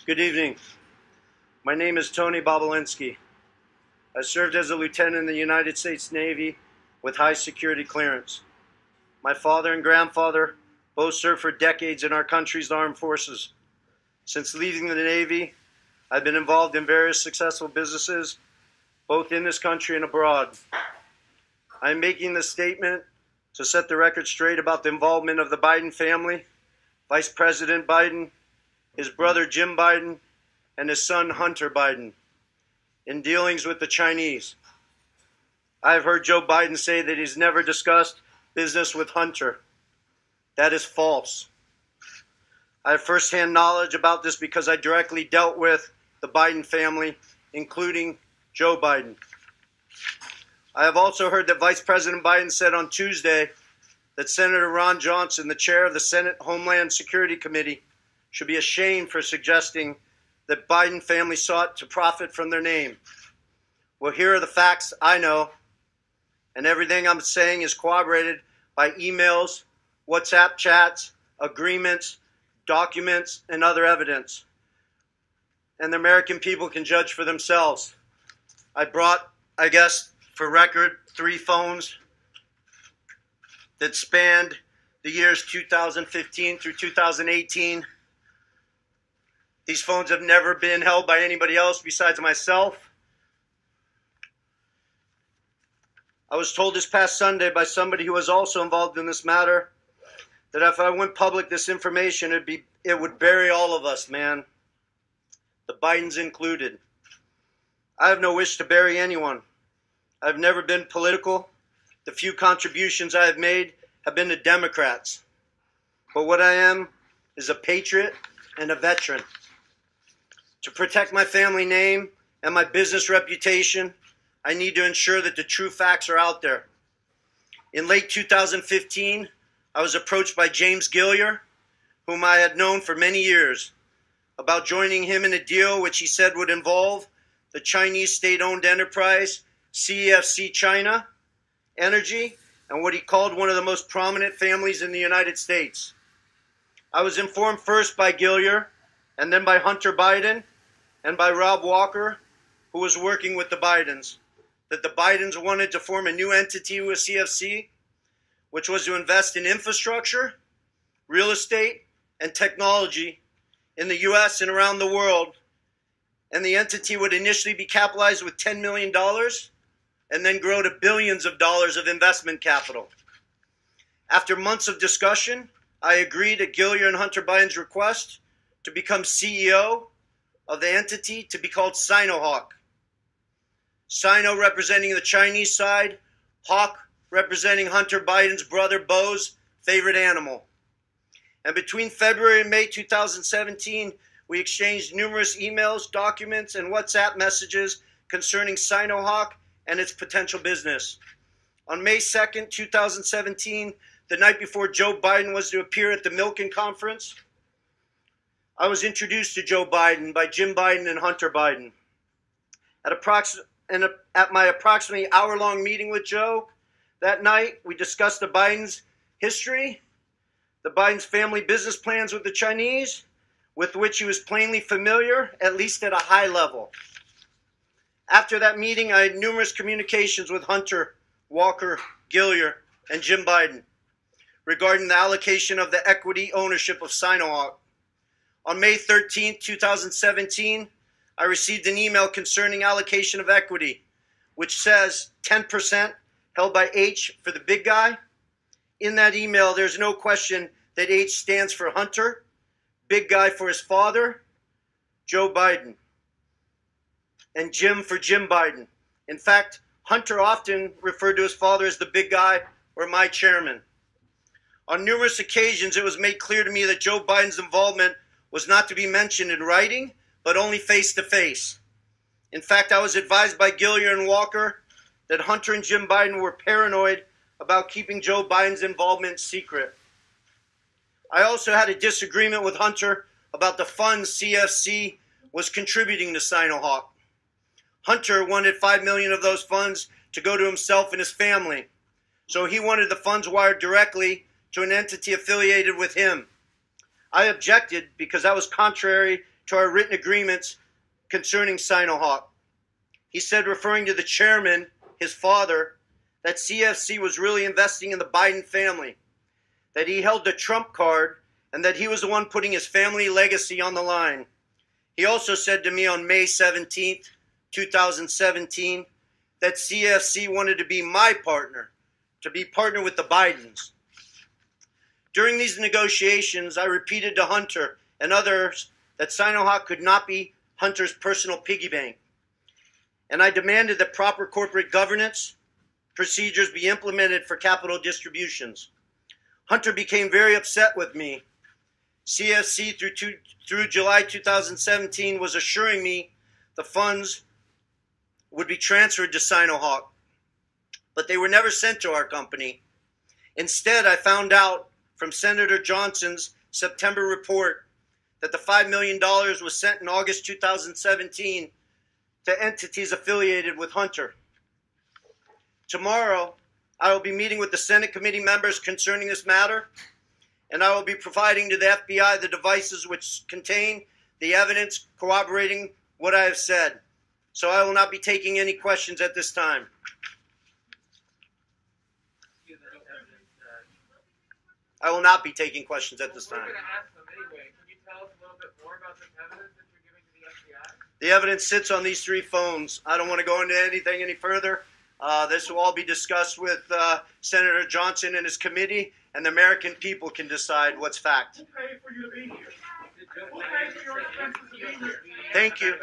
Good evening. My name is Tony Bobulinski. I served as a lieutenant in the United States Navy with high security clearance. My father and grandfather both served for decades in our country's armed forces. Since leaving the Navy, I've been involved in various successful businesses, both in this country and abroad. I'm making this statement to set the record straight about the involvement of the Biden family, Vice President Biden, his brother Jim Biden, and his son Hunter Biden, in dealings with the Chinese. I've heard Joe Biden say that he's never discussed business with Hunter. That is false. I have firsthand knowledge about this because I directly dealt with the Biden family, including Joe Biden. I have also heard that Vice President Biden said on Tuesday that Senator Ron Johnson, the chair of the Senate Homeland Security Committee, should be ashamed for suggesting that Biden family sought to profit from their name. Well, here are the facts I know, and everything I'm saying is corroborated by emails, WhatsApp chats, agreements, documents, and other evidence. And the American people can judge for themselves. I brought, I guess, for record, 3 phones that spanned the years 2015 through 2018. These phones have never been held by anybody else besides myself. I was told this past Sunday by somebody who was also involved in this matter that if I went public this information, it would bury all of us, man. The Bidens included. I have no wish to bury anyone. I've never been political. The few contributions I have made have been to Democrats. But what I am is a patriot and a veteran. To protect my family name and my business reputation, I need to ensure that the true facts are out there. In late 2015, I was approached by James Gilliar, whom I had known for many years, about joining him in a deal which he said would involve the Chinese state-owned enterprise CEFC China Energy and what he called one of the most prominent families in the United States. I was informed first by Gilliar and then by Hunter Biden and by Rob Walker, who was working with the Bidens, that the Bidens wanted to form a new entity with CFC, which was to invest in infrastructure, real estate, and technology in the U.S. and around the world. And the entity would initially be capitalized with $10 million and then grow to billions of dollars of investment capital. After months of discussion, I agreed at Gilliar and Hunter Biden's request to become CEO of the entity to be called Sinohawk. Sino representing the Chinese side, Hawk representing Hunter Biden's brother Bo's favorite animal. And between February and May 2017, we exchanged numerous emails, documents, and WhatsApp messages concerning Sinohawk and its potential business. On May 2nd, 2017, the night before Joe Biden was to appear at the Milken Conference, I was introduced to Joe Biden by Jim Biden and Hunter Biden. At my approximately hour-long meeting with Joe that night, we discussed the Biden's history, the Biden's family business plans with the Chinese, with which he was plainly familiar, at least at a high level. After that meeting, I had numerous communications with Hunter, Walker, Gilliar, and Jim Biden regarding the allocation of the equity ownership of Sinohawk. On May 13, 2017, I received an email concerning allocation of equity, which says 10% held by H for the big guy. In that email, there's no question that H stands for Hunter, big guy for his father, Joe Biden, and Jim for Jim Biden. In fact, Hunter often referred to his father as the big guy or my chairman. On numerous occasions, it was made clear to me that Joe Biden's involvement was not to be mentioned in writing, but only face-to-face. In fact, I was advised by Gilliar and Walker that Hunter and Jim Biden were paranoid about keeping Joe Biden's involvement secret. I also had a disagreement with Hunter about the funds CFC was contributing to Sinohawk. Hunter wanted $5 million of those funds to go to himself and his family, so he wanted the funds wired directly to an entity affiliated with him. I objected because that was contrary to our written agreements concerning Sinohawk. He said, referring to the chairman, his father, that CFC was really investing in the Biden family, that he held the Trump card, and that he was the one putting his family legacy on the line. He also said to me on May 17th, 2017, that CFC wanted to be my partner, to be partner with the Bidens. During these negotiations, I repeated to Hunter and others that Sinohawk could not be Hunter's personal piggy bank. And I demanded that proper corporate governance procedures be implemented for capital distributions. Hunter became very upset with me. CFC through July 2017 was assuring me the funds would be transferred to Sinohawk, but they were never sent to our company. Instead, I found out from Senator Johnson's September report that the $5 million was sent in August 2017 to entities affiliated with Hunter. Tomorrow, I will be meeting with the Senate committee members concerning this matter, and I will be providing to the FBI the devices which contain the evidence corroborating what I have said. So I will not be taking any questions at this time. I will not be taking questions at this time. We're going to ask them anyway. Can you tell us a little bit more about this evidence that you're giving to the FBI? The evidence sits on these 3 phones. I don't want to go into anything any further. This will all be discussed with Senator Johnson and his committee, and the American people can decide what's fact. Who paid for you to be here? Who paid for your expenses to be here? Thank you.